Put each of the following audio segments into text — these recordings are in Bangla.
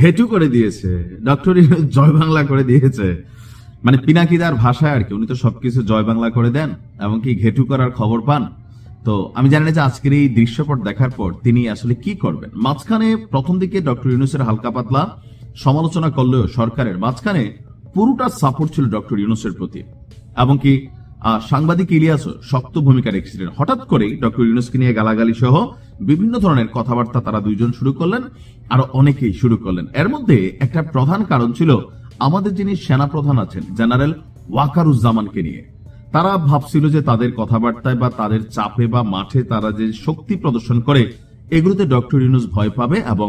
ঘেটু করে দিয়েছে, ডক্টর জয় বাংলা করে দিয়েছে, মানে পিনাকিদার ভাষায় আর কি। উনি তো সবকিছু জয় বাংলা করে দেন এবং কি ঘেটু করার খবর পান। তো আমি জানি না যে আজকের এই দৃশ্যপট দেখার পর তিনি আসলে কি করবেন। মাঝখানে প্রথম দিকে ডক্টর ইউনূসের হালকা পাতলা সমালোচনা করলেও সরকারের মাঝখানে পুরোটা সাপোর্ট ছিল ডক্টর ইউনূসের প্রতি, এবং কি সাংবাদিক ইলিয়াসও শক্ত ভূমিকা রেখেছিলেন। হঠাৎ করেই ডক্টর ইউনূসকে নিয়ে গালাগালি সহ বিভিন্ন ধরনের কথাবার্তা তারা দুইজন শুরু করলেন, আরো অনেকেই শুরু করলেন। এর মধ্যে একটা প্রধান কারণ ছিল আমাদের যিনি সেনাপ্রধান আছেন জেনারেল ওয়াকারুজ্জামানকে নিয়ে। তারা ভাবছিল যে তাদের কথাবার্তায় বা তাদের চাপে বা মাঠে তারা যে শক্তি প্রদর্শন করে এগুলোতে ডক্টর ইউনূস ভয় পাবে এবং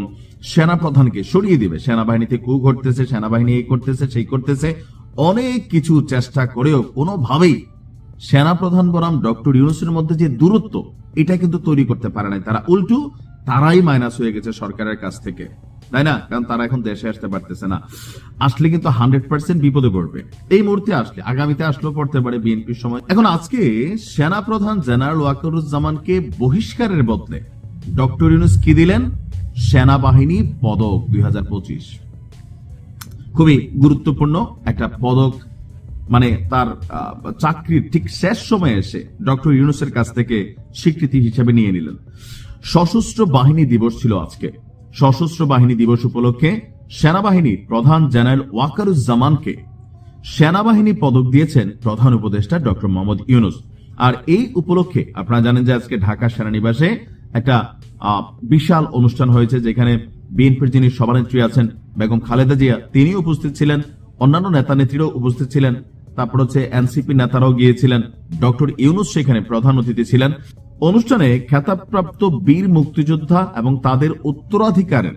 সেনাপ্রধানকে সরিয়ে দিবে। সেনাবাহিনীতে কু ঘটতেছে, সেনাবাহিনী এই করতেছে সেই করতেছে, অনেক কিছু চেষ্টা করেও কোনোভাবেই সেনাপ্রধান বনাম ডক্টর ইউনূসের মধ্যে যে দূরত্ব এটা কিন্তু তৈরি করতে পারে নাই তারা। উল্টো তারাই মাইনাস হয়ে গেছে সরকারের কাছ থেকে, তাই না? কারণ তারা এখন দেশে আসতে পারতেছে না। আসলে কিন্তু 100% বিপদে পড়বে। এই মুহূর্তে আসলে, আগামীতে আসলেও পড়তে পারে বিএনপির সময়। এখন আজকে সেনাপ্রধান জেনারেল ওয়াকারুজ্জামানকে বহিষ্কারের বদলে ডক্টর ইউনূস কি দিলেন? সেনাবাহিনী পদক 2025। খুবই গুরুত্বপূর্ণ একটা পদক, মানে তার চাকরির ঠিক শেষ সময়ে এসে ডক্টর ইউনূসের কাছ থেকে স্বীকৃতি হিসেবে নিয়ে নিলেন। সশস্ত্র বাহিনী দিবস ছিল আজকে। সশস্ত্র বাহিনী দিবস উপলক্ষে সেনাবাহিনীর প্রধান জেনারেল ওয়াকারুজ্জামানকে সেনাবাহিনী পদক দিয়েছেন প্রধান উপদেষ্টা ডক্টর মোহাম্মদ ইউনূস। আর এই উপলক্ষে আপনারা জানেন যে আজকে ঢাকা সেনানিবাসে একটা বিশাল অনুষ্ঠান হয়েছে, যেখানে বিএনপির যিনি সভানেত্রী আছেন বেগম খালেদা জিয়া তিনি উপস্থিত ছিলেন, অন্যান্য নেতা নেত্রীরাও উপস্থিত ছিলেন, তারপর হচ্ছে এনসিপি নেতারাও গিয়েছিলেন, ডক্টর ইউনূস সেখানে প্রধান অতিথি ছিলেন। অনুষ্ঠানে খেতাবপ্রাপ্ত বীর মুক্তিযোদ্ধা এবং তাদের উত্তরাধিকারের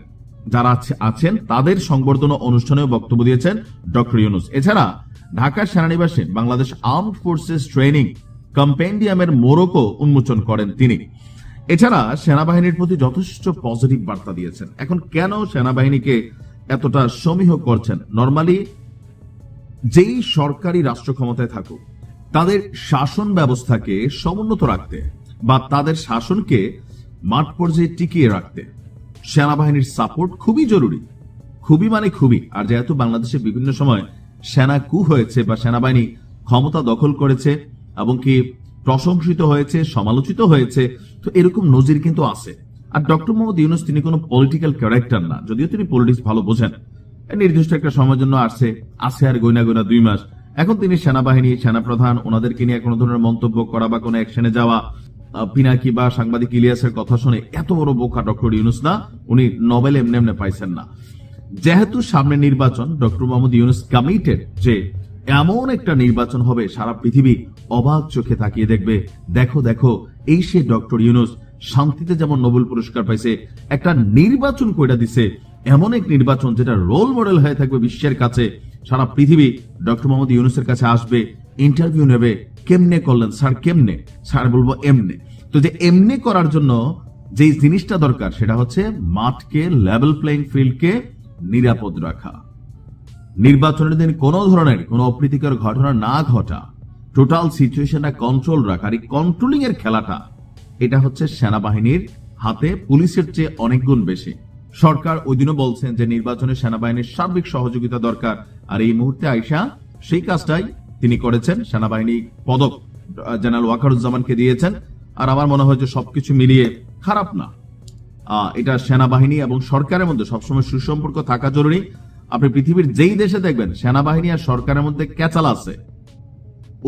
যারা আছেন তাদের সংবর্ধনা অনুষ্ঠানেও বক্তব্য দিয়েছেন ডক্টর ইউনূস। এছাড়া ঢাকা সেনানিবাসে বাংলাদেশ আর্মড ফোর্সেস ট্রেনিং কম্পেন্ডিয়ামের মোড়কও উন্মোচন করেন তিনি। এছাড়া সেনাবাহিনীর প্রতি যথেষ্ট পজিটিভ বার্তা দিয়েছেন। এখন কেন সেনাবাহিনীকে এতটা সমীহ করছেন? নরমালি যেই সরকারি রাষ্ট্র ক্ষমতায় থাকুক তাদের শাসন ব্যবস্থাকে সমুন্নত রাখতে বা তাদের শাসনকে মাঠ পর্যায়ে টিকিয়ে রাখতে সেনাবাহিনীর সাপোর্ট খুবই জরুরি, খুবই মানে খুবই। আর যেহেতু বাংলাদেশে বিভিন্ন সময় সেনা কু হয়েছে বা সেনাবাহিনী ক্ষমতা দখল করেছে এবং কি প্রশংসিত হয়েছে, সমালোচিত হয়েছে, তো এরকম নজির কিন্তু আছে। আর ডক্টর মোহাম্মদ ইউনূস তিনি কোনো পলিটিক্যাল ক্যারেক্টার না, যদিও তিনি পলিটিক্স ভালো বোঝেন। নির্দিষ্ট একটা সময়ের জন্য আসছে আর গইনা 2 মাস। এখন তিনি সেনাবাহিনী, সেনাপ্রধান, ওনাদেরকে নিয়ে কোনো ধরনের মন্তব্য করা বা কোনো অ্যাকশনে যাওয়া, পিনাকি বা সাংবাদিক ইলিয়াসের কথা শুনে এত বড় বোকা ডক্টর ইউনূস না, উনি নোবেল এমনি এমনি পাইছেন না। যেহেতু সামনে নির্বাচন, ডক্টর মোহাম্মদ ইউনূস কমিটেড যে এমন একটা নির্বাচন হবে সারা পৃথিবী অবাক চোখে তাকিয়ে দেখবে, দেখো দেখো এই সে ডক্টর ইউনূস শান্তিতে যেমন নোবেল পুরস্কার পাইছে, একটা নির্বাচন কইরা দিছে, এমন এক নির্বাচন যেটা রোল মডেল হয়ে থাকবে বিশ্বের কাছে। সারা পৃথিবী ডক্টর মোহাম্মদ ইউনূসের কাছে আসবে, ইন্টারভিউ নেবে, কেমনে করলেন স্যার, কেমনে স্যার, বলবো এমনে। তো যে এমনি করার জন্য যে জিনিসটা দরকার সেটা হচ্ছে মাঠকে, লেভেল প্লেইং ফিল্ডকে নিরাপদ রাখা, নির্বাচনের দিন কোনো ধরনের কোনো অপ্রীতিকর ঘটনা না ঘটা, টোটাল সিচুয়েশনটা কন্ট্রোল রাখা। আর এই কন্ট্রোলিং এর খেলাটা এটা হচ্ছে সেনাবাহিনীর হাতে পুলিশের চেয়ে অনেক গুণ বেশি। সরকার ওই দিনও বলছেন যে নির্বাচনে সেনাবাহিনীর সার্বিক সহযোগিতা দরকার, আর এই মুহূর্তে আইসা সেই কাজটাই তিনি করেছেন। সেনাবাহিনী পদক জেনারেল ওয়াকারুজ্জামানকে দিয়েছেন। আর আমার মনে হয় যে সবকিছু মিলিয়ে খারাপ না। এটা সেনাবাহিনী এবং সরকারের মধ্যে সবসময় সুসম্পর্ক থাকা জরুরি। আপনি পৃথিবীর যেই দেশে দেখবেন সেনাবাহিনী আর সরকারের মধ্যে ক্যাচাল আছে,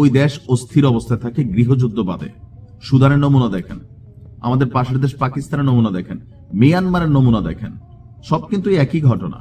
ওই দেশ অস্থির অবস্থায় থাকে, গৃহযুদ্ধ বাদে। সুদানের নমুনা দেখেন, আমাদের পাশের দেশ পাকিস্তানের নমুনা দেখেন, মিয়ানমারের নমুনা দেখেন, সব কিন্তু একই ঘটনা।